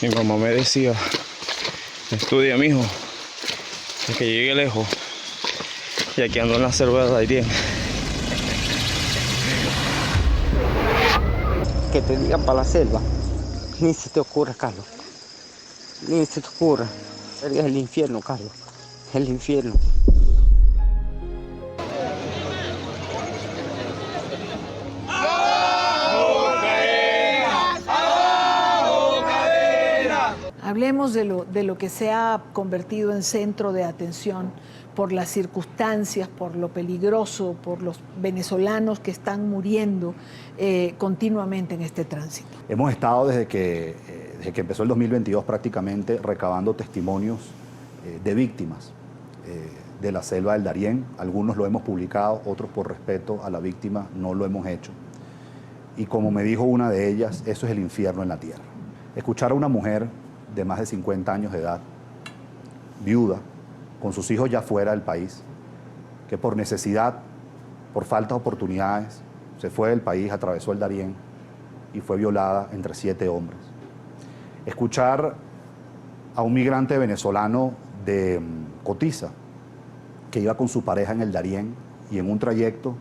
Mi mamá me decía, estudia, mijo, de que llegue lejos. Y aquí ando en la selva de Dairien. Que te digan para la selva, ni se te ocurra, Carlos. Ni se te ocurra. Es el infierno, Carlos. El infierno. Hablemos de lo que se ha convertido en centro de atención por las circunstancias, por lo peligroso, por los venezolanos que están muriendo continuamente en este tránsito. Hemos estado desde que empezó el 2022 prácticamente recabando testimonios de víctimas de la selva del Darién. Algunos lo hemos publicado, otros por respeto a la víctima no lo hemos hecho. Y como me dijo una de ellas, eso es el infierno en la tierra. Escuchar a una mujer de más de 50 años de edad, viuda, con sus hijos ya fuera del país, que por necesidad, por falta de oportunidades, se fue del país, atravesó el Darién y fue violada entre 7 hombres. Escuchar a un migrante venezolano de Cotiza, que iba con su pareja en el Darién y en un trayecto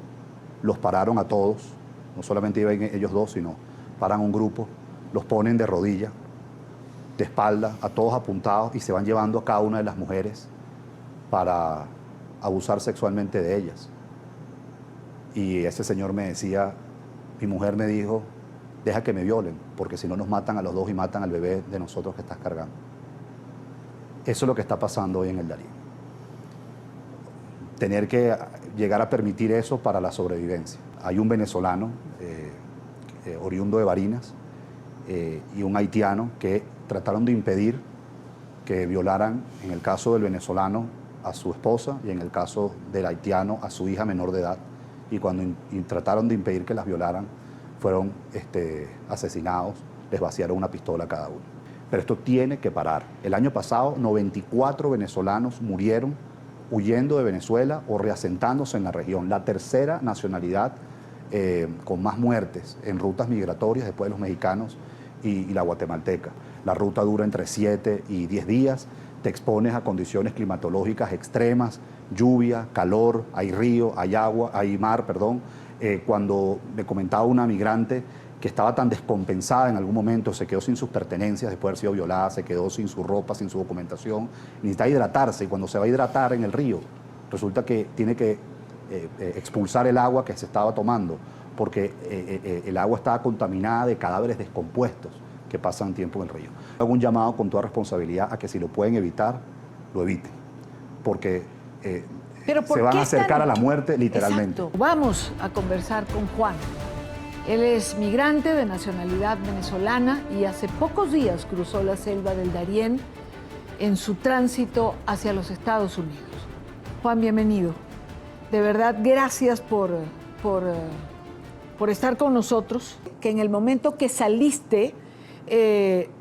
los pararon a todos, no solamente iban ellos dos, sino paran un grupo, los ponen de rodillas, de espalda, a todos apuntados y se van llevando a cada una de las mujeres para abusar sexualmente de ellas. Y ese señor me decía, mi mujer me dijo, deja que me violen, porque si no nos matan a los dos y matan al bebé de nosotros que estás cargando. Eso es lo que está pasando hoy en el Darién. Tener que llegar a permitir eso para la sobrevivencia. Hay un venezolano, oriundo de Barinas, y un haitiano que trataron de impedir que violaran, en el caso del venezolano, a su esposa y en el caso del haitiano a su hija menor de edad. Y cuando trataron de impedir que las violaran, fueron asesinados, les vaciaron una pistola a cada uno. Pero esto tiene que parar. El año pasado, 94 venezolanos murieron huyendo de Venezuela o reasentándose en la región. La tercera nacionalidad con más muertes en rutas migratorias después de los mexicanos y la guatemalteca. La ruta dura entre 7 y 10 días, te expones a condiciones climatológicas extremas, lluvia, calor, hay río, hay agua, hay mar, perdón. Cuando me comentaba una migrante que estaba tan descompensada en algún momento, se quedó sin sus pertenencias después de haber sido violada, se quedó sin su ropa, sin su documentación, necesita hidratarse y cuando se va a hidratar en el río, resulta que tiene que expulsar el agua que se estaba tomando, porque el agua estaba contaminada de cadáveres descompuestos que pasan tiempo en el río. Hago un llamado con toda responsabilidad a que si lo pueden evitar, lo eviten, porque se van a acercar a la muerte literalmente. Exacto. Vamos a conversar con Juan. Él es migrante de nacionalidad venezolana y hace pocos días cruzó la selva del Darién en su tránsito hacia los Estados Unidos. Juan, bienvenido. De verdad, gracias por estar con nosotros. Que en el momento que saliste,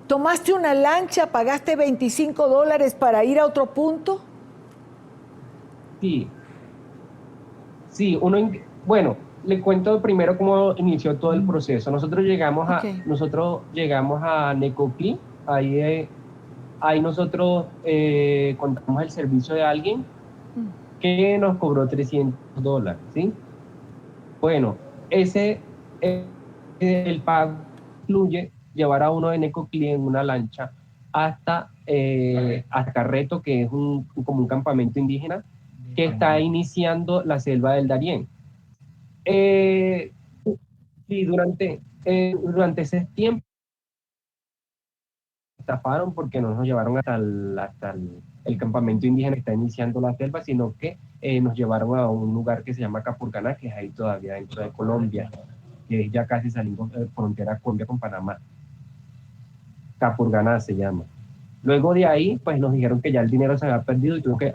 ¿tomaste una lancha, pagaste $25 para ir a otro punto? Sí, sí, bueno, le cuento primero cómo inició todo el proceso. Nosotros llegamos a Necoclí, ahí nosotros contamos el servicio de alguien que nos cobró $300, ¿sí? Bueno, el pago incluye llevar a uno de Necoclí en una lancha hasta Carreto, que es como un campamento indígena que está iniciando la selva del Darién. Y durante ese tiempo estafaron porque no nos llevaron hasta el campamento indígena que está iniciando la selva, sino que nos llevaron a un lugar que se llama Capurganá, que es ahí todavía dentro de Colombia, que es ya casi saliendo frontera Colombia con Panamá. Capurganá se llama. Luego de ahí, pues nos dijeron que ya el dinero se había perdido y tuve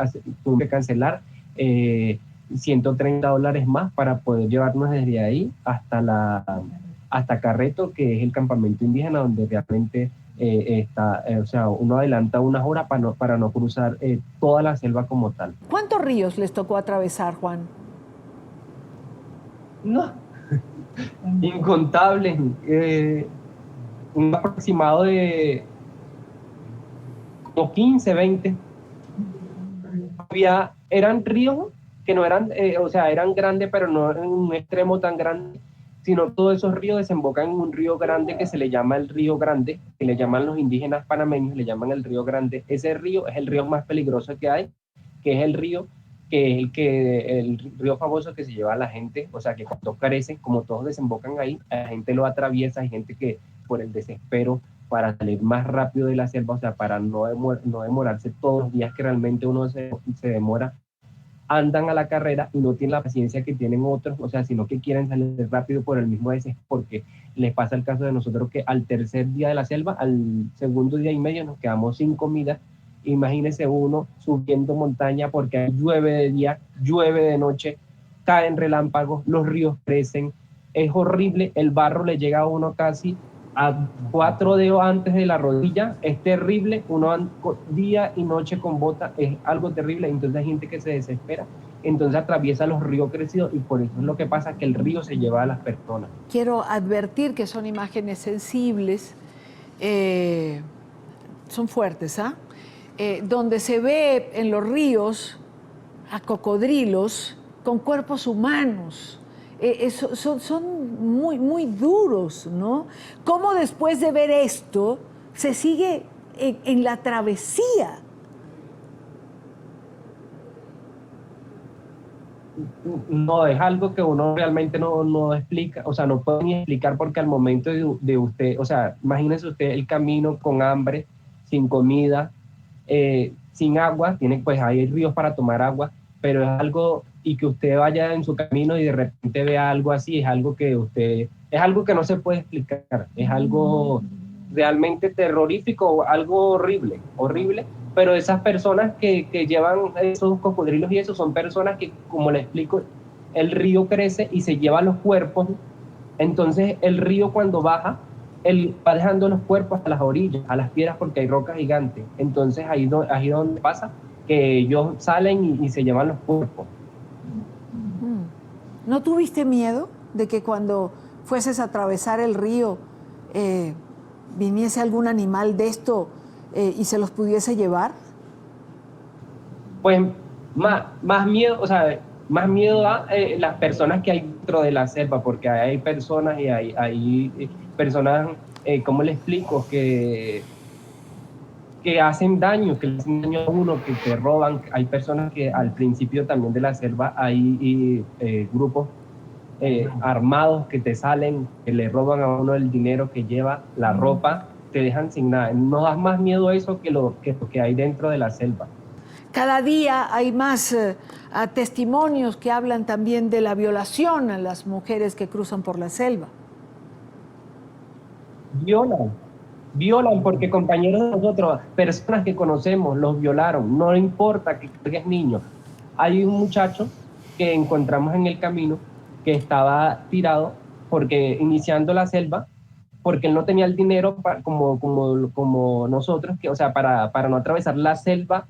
que cancelar $130 más para poder llevarnos desde ahí hasta Carreto, que es el campamento indígena donde realmente está, o sea, uno adelanta unas horas para no cruzar toda la selva como tal. ¿Cuántos ríos les tocó atravesar, Juan? No, incontables. Un aproximado de como 15, 20. Eran ríos que no eran, o sea, eran grandes, pero no en un extremo tan grande, sino todos esos ríos desembocan en un río grande que se le llama el Río Grande, que le llaman los indígenas panameños, le llaman el Río Grande. Ese río es el río más peligroso que hay, que es el río el río famoso que se lleva a la gente, o sea, que cuando crece, como todos desembocan ahí, la gente lo atraviesa, hay gente que por el desespero, para salir más rápido de la selva, o sea, para no demorarse todos los días que realmente uno se demora, andan a la carrera y no tienen la paciencia que tienen otros, o sea, sino que quieren salir rápido por el mismo desespero, porque les pasa el caso de nosotros que al tercer día de la selva, al segundo día y medio nos quedamos sin comida. Imagínese uno subiendo montaña porque llueve de día, llueve de noche, caen relámpagos, los ríos crecen, es horrible, el barro le llega a uno casi a 4 dedos antes de la rodilla, es terrible, uno día y noche con bota, es algo terrible, entonces hay gente que se desespera, entonces atraviesa los ríos crecidos y por eso es lo que pasa, que el río se lleva a las personas. Quiero advertir que son imágenes sensibles, son fuertes, ¿ah? Donde se ve en los ríos a cocodrilos con cuerpos humanos. Son muy, muy duros, ¿no? ¿Cómo después de ver esto se sigue en la travesía? No, es algo que uno realmente no explica, o sea, no puede ni explicar porque al momento de usted, o sea, imagínese usted el camino con hambre, sin comida, sin agua, pues hay ríos para tomar agua, pero es algo, y que usted vaya en su camino y de repente vea algo así, es algo que no se puede explicar, es algo realmente terrorífico, algo horrible, horrible, pero esas personas que llevan esos cocodrilos y eso son personas que, como le explico, el río crece y se lleva los cuerpos, entonces el río cuando baja, él va dejando los cuerpos a las orillas, a las piedras, porque hay rocas gigantes. Entonces ahí donde pasa que ellos salen y se llevan los cuerpos. ¿No tuviste miedo de que cuando fueses a atravesar el río viniese algún animal de esto y se los pudiese llevar? Pues más miedo, o sea, más miedo a las personas que hay dentro de la selva, porque hay personas y hay personas, ¿cómo le explico? Que hacen daño, que le hacen daño a uno, que te roban. Hay personas que al principio también de la selva hay grupos armados que te salen, que le roban a uno el dinero que lleva, la ropa, te dejan sin nada. No da más miedo eso que lo que hay dentro de la selva. Cada día hay más testimonios que hablan también de la violación a las mujeres que cruzan por la selva. Violan porque compañeros de nosotros, personas que conocemos, los violaron, no importa que cargues niños. Hay un muchacho que encontramos en el camino que estaba tirado porque iniciando la selva, porque él no tenía el dinero como nosotros, que, o sea, para no atravesar la selva,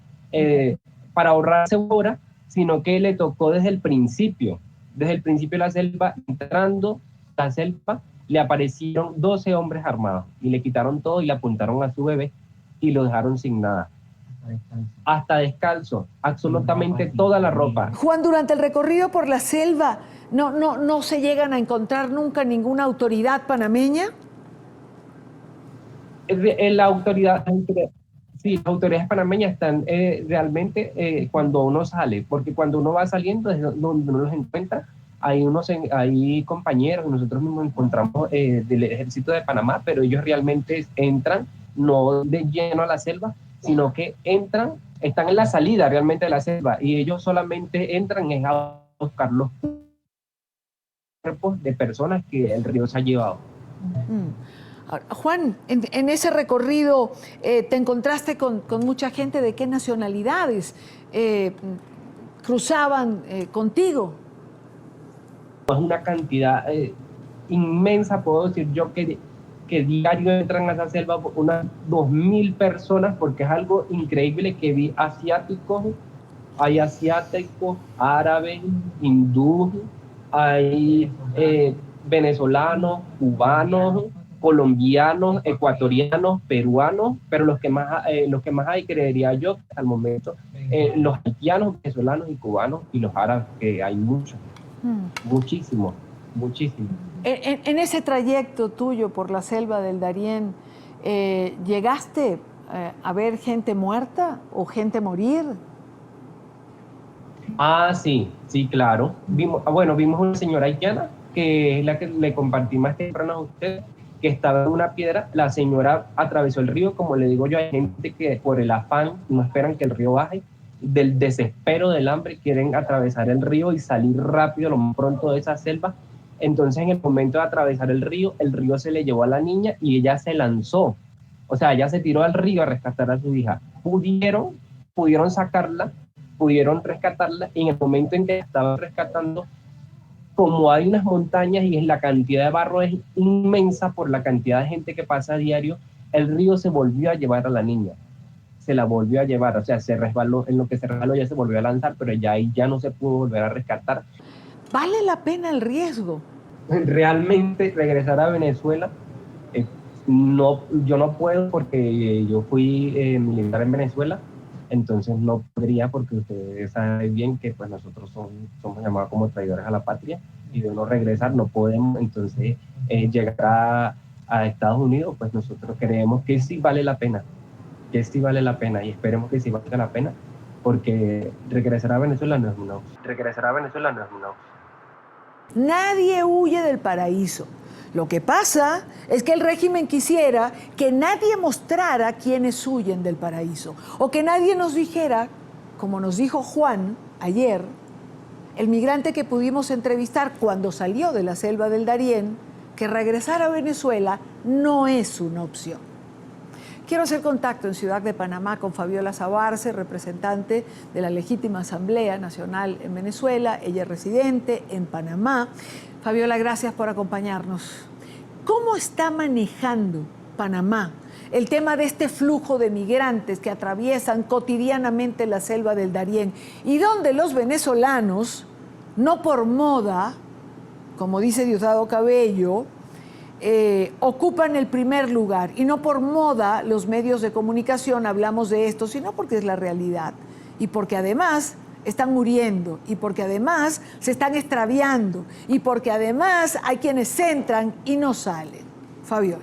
para ahorrarse hora, sino que le tocó desde el principio de la selva, entrando a la selva, le aparecieron 12 hombres armados y le quitaron todo y le apuntaron a su bebé y lo dejaron sin nada. Hasta descalzo, absolutamente toda la ropa. Juan, durante el recorrido por la selva, ¿no se llegan a encontrar nunca ninguna autoridad panameña? La autoridad, sí, las autoridades panameñas están realmente cuando uno sale, porque cuando uno va saliendo es donde uno los encuentra. Hay compañeros, nosotros mismos encontramos del ejército de Panamá, pero ellos realmente entran no de lleno a la selva, sino que están en la salida realmente de la selva y ellos solamente entran a buscar los cuerpos de personas que el río se ha llevado. Juan, en ese recorrido te encontraste con mucha gente. ¿De qué nacionalidades cruzaban contigo? Es una cantidad inmensa, puedo decir yo, que diario entran a esa selva unas 2.000 personas, porque es algo increíble que vi hay asiáticos, árabes, hindúes, hay venezolanos, cubanos, colombianos, ecuatorianos, peruanos, pero los que más hay, creería yo, al momento, los haitianos, venezolanos y cubanos, y los árabes, que hay muchos, muchísimos. En ese trayecto tuyo por la selva del Darién, ¿llegaste a ver gente muerta o gente morir? Sí, claro. Vimos una señora haitiana, que es la que le compartí más temprano a ustedes, que estaba en una piedra. La señora atravesó el río, como le digo yo, hay gente que por el afán no esperan que el río baje, del desespero del hambre quieren atravesar el río y salir rápido lo más pronto de esa selva. Entonces, en el momento de atravesar el río se le llevó a la niña y ella se lanzó. O sea, ella se tiró al río a rescatar a su hija. Pudieron sacarla, pudieron rescatarla, y en el momento en que estaban rescatando, como hay unas montañas y la cantidad de barro es inmensa por la cantidad de gente que pasa a diario, el río se volvió a llevar a la niña. Se la volvió a llevar, o sea, se resbaló, en lo que se resbaló ya se volvió a lanzar, pero ya ahí ya no se pudo volver a rescatar. ¿Vale la pena el riesgo? Realmente regresar a Venezuela, no, yo no puedo, porque yo fui militar en Venezuela, entonces no podría, porque ustedes saben bien que pues nosotros somos llamados como traidores a la patria, y de uno regresar no podemos. Entonces llegar a Estados Unidos, pues nosotros creemos que sí vale la pena, y esperemos que sí valga la pena, porque regresar a Venezuela no es una opción. Nadie huye del paraíso. Lo que pasa es que el régimen quisiera que nadie mostrara quiénes huyen del paraíso, o que nadie nos dijera, como nos dijo Juan ayer, el migrante que pudimos entrevistar cuando salió de la selva del Darién, que regresar a Venezuela no es una opción. Quiero hacer contacto en Ciudad de Panamá con Fabiola Sabarce, representante de la Legítima Asamblea Nacional en Venezuela. Ella es residente en Panamá. Fabiola, gracias por acompañarnos. ¿Cómo está manejando Panamá el tema de este flujo de migrantes que atraviesan cotidianamente la selva del Darién, y donde los venezolanos, no por moda, como dice Diosdado Cabello, ocupan el primer lugar? Y no por moda los medios de comunicación hablamos de esto, sino porque es la realidad, y porque además están muriendo, y porque además se están extraviando, y porque además hay quienes entran y no salen. Fabiola.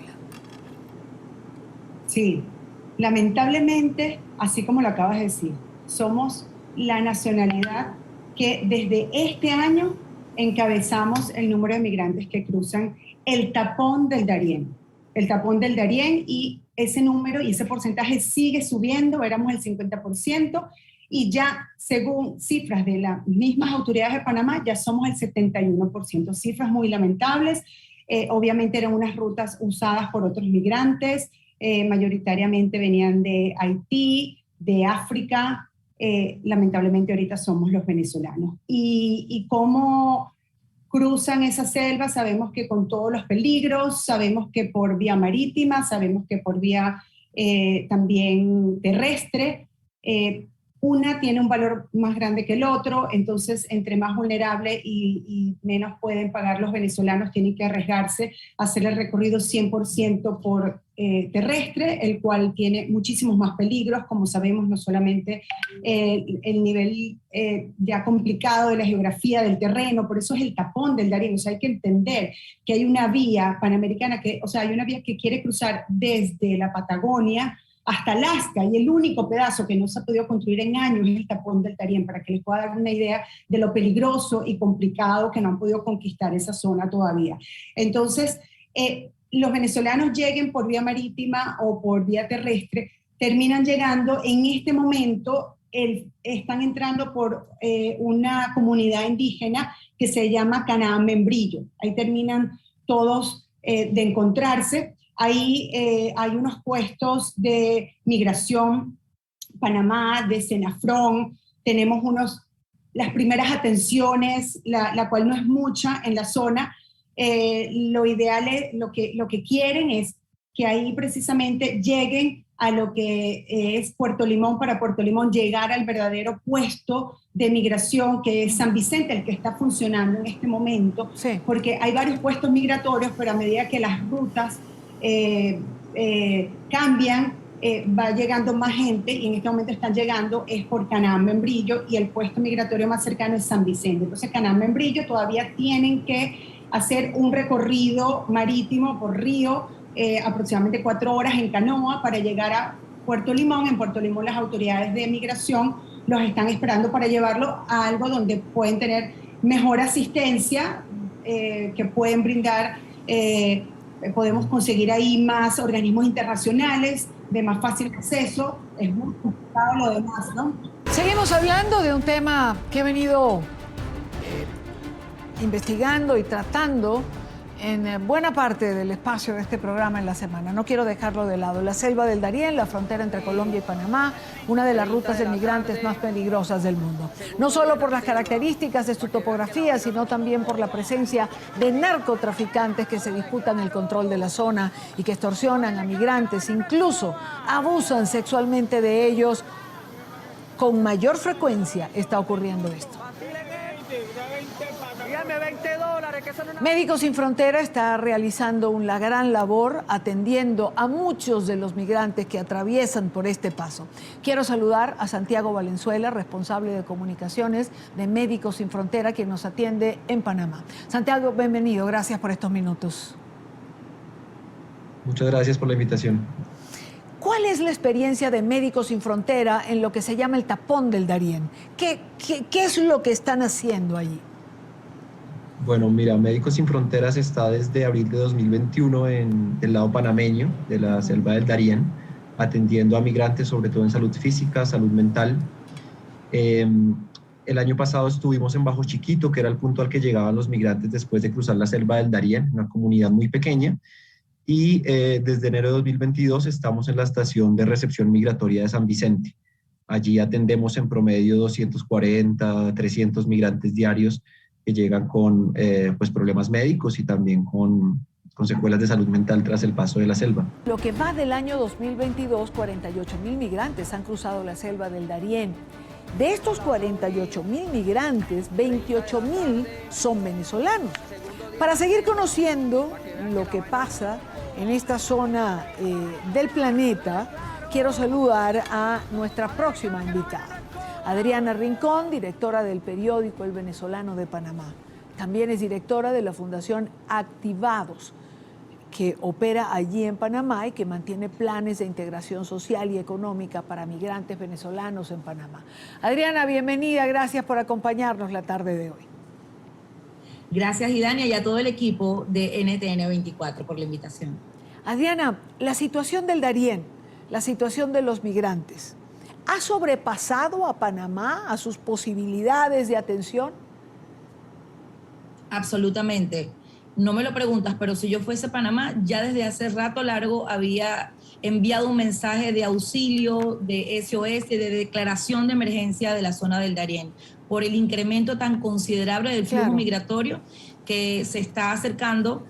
Sí, lamentablemente, así como lo acabas de decir, somos la nacionalidad que desde este año encabezamos el número de migrantes que cruzan el tapón del Darién. Y ese número y ese porcentaje sigue subiendo. Éramos el 50%, y ya según cifras de las mismas autoridades de Panamá ya somos el 71%. Cifras muy lamentables. Obviamente eran unas rutas usadas por otros migrantes, mayoritariamente venían de Haití, de África. Lamentablemente ahorita somos los venezolanos. Y cómo cruzan esa selva, sabemos que con todos los peligros, sabemos que por vía marítima, sabemos que por vía también terrestre. Una tiene un valor más grande que el otro, entonces entre más vulnerable y menos pueden pagar los venezolanos, tienen que arriesgarse a hacer el recorrido 100% por terrestre, el cual tiene muchísimos más peligros, como sabemos, no solamente el nivel ya complicado de la geografía del terreno, por eso es el tapón del Darién. O sea, hay que entender que hay una vía panamericana, hay una vía que quiere cruzar desde la Patagonia hasta Alaska, y el único pedazo que no se ha podido construir en años es el tapón del Darién, para que les pueda dar una idea de lo peligroso y complicado que no han podido conquistar esa zona todavía. Entonces, los venezolanos lleguen por vía marítima o por vía terrestre, terminan llegando, en este momento están entrando por una comunidad indígena que se llama Canaán Membrillo. Ahí terminan todos de encontrarse. Ahí hay unos puestos de migración, Panamá, de Senafrón, tenemos las primeras atenciones, la cual no es mucha en la zona. Lo ideal es, lo que quieren es que ahí precisamente lleguen a lo que es Puerto Limón, para Puerto Limón llegar al verdadero puesto de migración, que es San Vicente, el que está funcionando en este momento, sí. Porque hay varios puestos migratorios, pero a medida que las rutas cambian, va llegando más gente, y en este momento están llegando es por Canaán Membrillo, y el puesto migratorio más cercano es San Vicente. Entonces Canaán Membrillo todavía tienen que hacer un recorrido marítimo por río, aproximadamente 4 horas en canoa para llegar a Puerto Limón. En Puerto Limón las autoridades de migración los están esperando para llevarlo a algo donde pueden tener mejor asistencia, que pueden brindar, podemos conseguir ahí más organismos internacionales de más fácil acceso. Es muy complicado lo demás, ¿no? Seguimos hablando de un tema que he venido investigando y tratando en buena parte del espacio de este programa en la semana. No quiero dejarlo de lado. La selva del Darién, la frontera entre Colombia y Panamá, una de las rutas de migrantes más peligrosas del mundo. No solo por las características de su topografía, sino también por la presencia de narcotraficantes que se disputan el control de la zona y que extorsionan a migrantes, incluso abusan sexualmente de ellos. Con mayor frecuencia está ocurriendo esto. Médicos Sin Frontera está realizando una gran labor atendiendo a muchos de los migrantes que atraviesan por este paso. Quiero saludar a Santiago Valenzuela, responsable de comunicaciones de Médicos Sin Frontera, quien nos atiende en Panamá. Santiago, bienvenido, gracias por estos minutos. Muchas gracias por la invitación. ¿Cuál es la experiencia de Médicos Sin Frontera en lo que se llama el tapón del Darién? ¿Qué es lo que están haciendo allí? Bueno, mira, Médicos Sin Fronteras está desde abril de 2021 en el lado panameño de la selva del Darién, atendiendo a migrantes, sobre todo en salud física, salud mental. El año pasado estuvimos en Bajo Chiquito, que era el punto al que llegaban los migrantes después de cruzar la selva del Darién, una comunidad muy pequeña. Y desde enero de 2022 estamos en la estación de recepción migratoria de San Vicente. Allí atendemos en promedio 240, 300 migrantes diarios que llegan con pues problemas médicos y también con secuelas de salud mental tras el paso de la selva. Lo que va del año 2022, 48.000 migrantes han cruzado la selva del Darién. De estos 48.000 migrantes, 28.000 son venezolanos. Para seguir conociendo lo que pasa en esta zona del planeta, quiero saludar a nuestra próxima invitada. Adriana Rincón, directora del periódico El Venezolano de Panamá. También es directora de la Fundación Activados, que opera allí en Panamá y que mantiene planes de integración social y económica para migrantes venezolanos en Panamá. Adriana, bienvenida, gracias por acompañarnos la tarde de hoy. Gracias, Idania, y a todo el equipo de NTN 24 por la invitación. Adriana, la situación del Darién, la situación de los migrantes, ¿ha sobrepasado a Panamá, a sus posibilidades de atención? Absolutamente. No me lo preguntas, pero si yo fuese Panamá, ya desde hace rato largo había enviado un mensaje de auxilio, de SOS, de declaración de emergencia de la zona del Darién, por el incremento tan considerable del flujo migratorio que se está acercando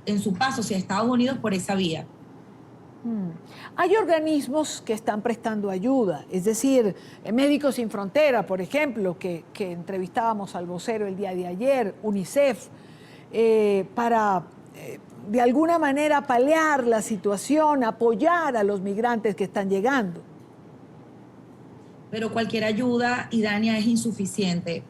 en su paso hacia Estados Unidos por esa vía. Hay organismos que están prestando ayuda, es decir, Médicos Sin Frontera, por ejemplo, que entrevistábamos al vocero el día de ayer, UNICEF, para de alguna manera paliar la situación, apoyar a los migrantes que están llegando. Pero cualquier ayuda, Idania, es insuficiente.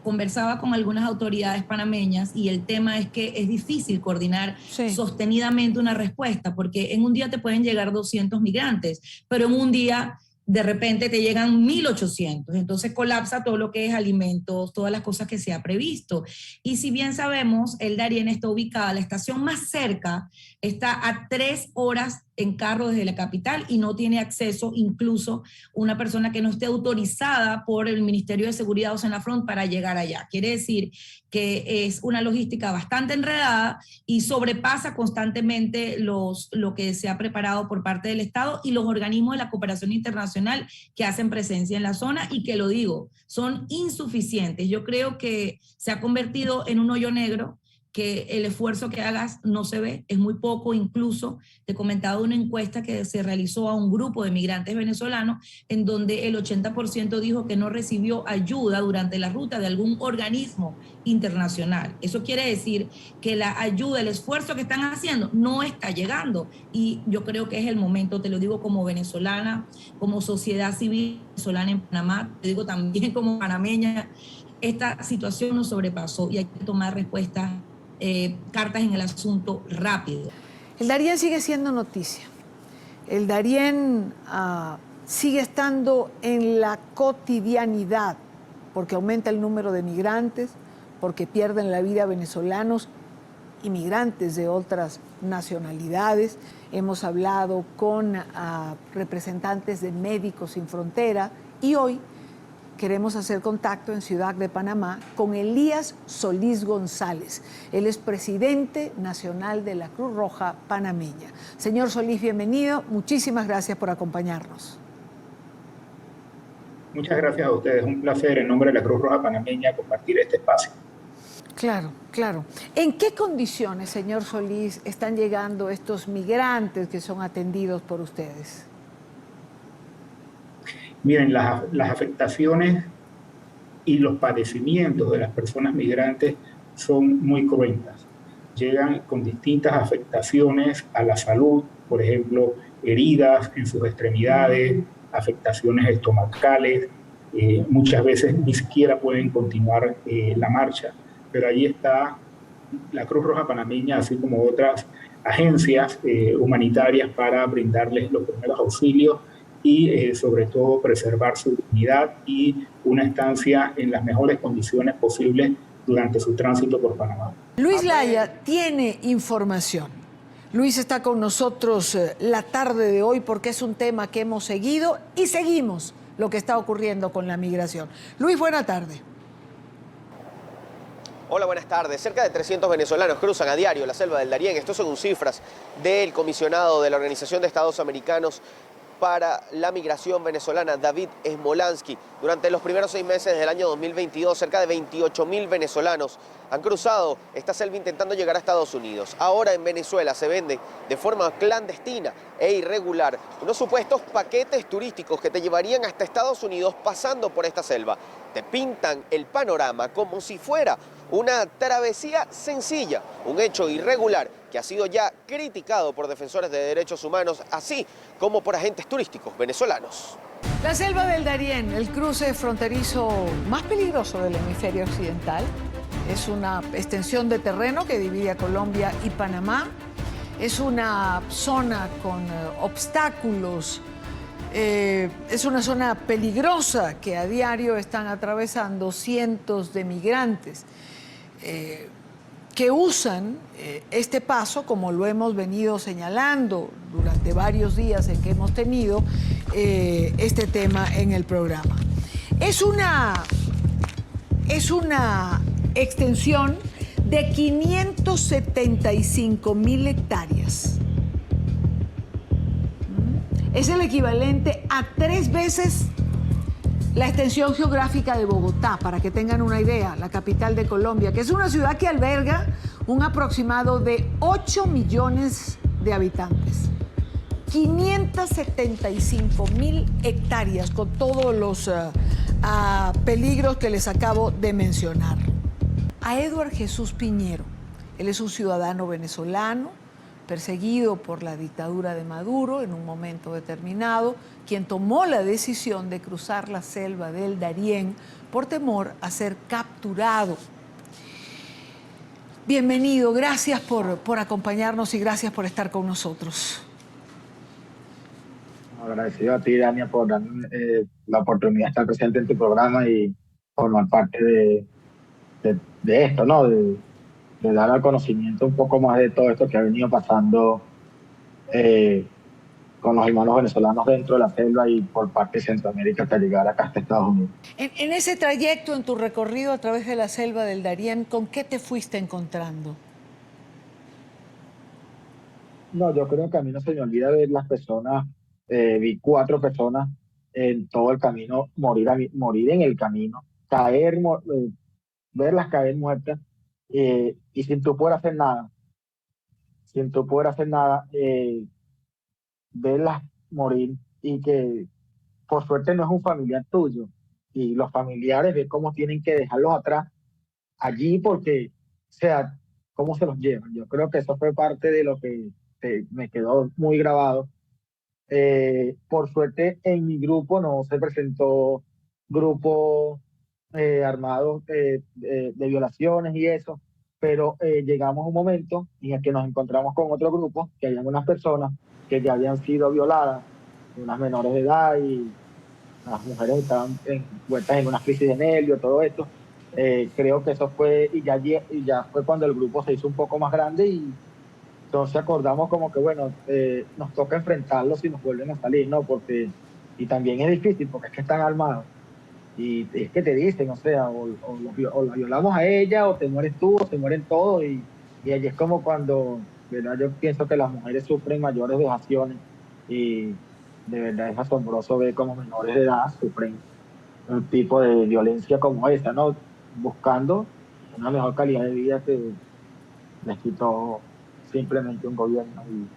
Conversaba con algunas autoridades panameñas y el tema es que es difícil coordinar sostenidamente una respuesta, porque en un día te pueden llegar 200 migrantes, pero en un día de repente te llegan 1.800, entonces colapsa todo lo que es alimentos, todas las cosas que se ha previsto. Y si bien sabemos, el Darién está ubicada, la estación más cerca está a 3 horas en carro desde la capital y no tiene acceso incluso una persona que no esté autorizada por el Ministerio de Seguridad o Senafront para llegar allá. Quiere decir que es una logística bastante enredada y sobrepasa constantemente lo que se ha preparado por parte del Estado y los organismos de la cooperación internacional que hacen presencia en la zona y que, lo digo, son insuficientes. Yo creo que se ha convertido en un hoyo negro que el esfuerzo que hagas no se ve, es muy poco. Incluso te comentaba una encuesta que se realizó a un grupo de migrantes venezolanos en donde el 80% dijo que no recibió ayuda durante la ruta de algún organismo internacional. Eso quiere decir que la ayuda, el esfuerzo que están haciendo no está llegando, y yo creo que es el momento, te lo digo como venezolana, como sociedad civil venezolana en Panamá, te digo también como panameña, esta situación nos sobrepasó y hay que tomar respuestas, cartas en el asunto rápido. El Darién sigue siendo noticia. El Darién sigue estando en la cotidianidad porque aumenta el número de migrantes, porque pierden la vida venezolanos y migrantes de otras nacionalidades. Hemos hablado con representantes de Médicos Sin Frontera y hoy queremos hacer contacto en Ciudad de Panamá con Elías Solís González. Él es presidente nacional de la Cruz Roja Panameña. Señor Solís, bienvenido. Muchísimas gracias por acompañarnos. Muchas gracias a ustedes. Un placer en nombre de la Cruz Roja Panameña compartir este espacio. Claro, claro. ¿En qué condiciones, señor Solís, están llegando estos migrantes que son atendidos por ustedes? Miren, las afectaciones y los padecimientos de las personas migrantes son muy cruentas. Llegan con distintas afectaciones a la salud, por ejemplo, heridas en sus extremidades, afectaciones estomacales, muchas veces ni siquiera pueden continuar la marcha. Pero ahí está la Cruz Roja Panameña, así como otras agencias humanitarias para brindarles los primeros auxilios y sobre todo preservar su dignidad y una estancia en las mejores condiciones posibles durante su tránsito por Panamá. Luis Laya tiene información. Luis está con nosotros la tarde de hoy porque es un tema que hemos seguido y seguimos lo que está ocurriendo con la migración. Luis, buena tarde. Hola, buenas tardes. Cerca de 300 venezolanos cruzan a diario la selva del Darién. Estos son cifras del comisionado de la Organización de Estados Americanos para la migración venezolana, David Smolansky. Durante los primeros 6 meses del año 2022, cerca de 28.000 venezolanos han cruzado esta selva intentando llegar a Estados Unidos. Ahora en Venezuela se venden de forma clandestina e irregular unos supuestos paquetes turísticos que te llevarían hasta Estados Unidos pasando por esta selva. Te pintan el panorama como si fuera una travesía sencilla, un hecho irregular que ha sido ya criticado por defensores de derechos humanos, así como por agentes turísticos venezolanos. La selva del Darién, el cruce fronterizo más peligroso del hemisferio occidental, es una extensión de terreno que divide a Colombia y Panamá. Es una zona con obstáculos, es una zona peligrosa que a diario están atravesando cientos de migrantes que usan este paso, como lo hemos venido señalando durante varios días en que hemos tenido este tema en el programa. Es una extensión de 575.000 hectáreas. Es el equivalente a 3 veces la extensión geográfica de Bogotá, para que tengan una idea, la capital de Colombia, que es una ciudad que alberga un aproximado de 8 millones de habitantes. 575.000 hectáreas con todos los peligros que les acabo de mencionar. A Edward Jesús Piñero, él es un ciudadano venezolano, perseguido por la dictadura de Maduro en un momento determinado, quien tomó la decisión de cruzar la selva del Darién por temor a ser capturado. Bienvenido, gracias por acompañarnos y gracias por estar con nosotros. Agradecido a ti, Dania, por darme la oportunidad de estar presente en tu programa y formar parte de esto, ¿no? De dar al conocimiento un poco más de todo esto que ha venido pasando con los hermanos venezolanos dentro de la selva y por parte de Centroamérica hasta llegar acá hasta Estados Unidos. En ese trayecto, en tu recorrido a través de la selva del Darién, ¿con qué te fuiste encontrando? No, yo creo que a mí no se me olvida ver las personas, vi 4 personas en todo el camino morir en el camino, verlas caer muertas. y sin tú poder hacer nada, verlas morir y que por suerte no es un familiar tuyo y los familiares ven cómo tienen que dejarlos atrás allí porque, o sea, cómo se los llevan. Yo creo que eso fue parte de lo que me quedó muy grabado. Por suerte en mi grupo no se presentó grupos armados de violaciones y eso, pero llegamos a un momento en el que nos encontramos con otro grupo, que habían unas personas que ya habían sido violadas, unas menores de edad y las mujeres estaban envueltas en una crisis de nervios, todo esto. Creo que eso fue, y ya fue cuando el grupo se hizo un poco más grande y entonces acordamos como que, bueno, nos toca enfrentarlos si nos vuelven a salir, ¿no? Porque, y también es difícil porque es que están armados. Y es que te dicen, o sea, o la violamos a ella, o te mueres tú, o se mueren todos. Y allí es como cuando, ¿verdad? Yo pienso que las mujeres sufren mayores vejaciones y de verdad es asombroso ver cómo menores de edad sufren un tipo de violencia como esta, ¿no? Buscando una mejor calidad de vida que les quitó simplemente un gobierno. Y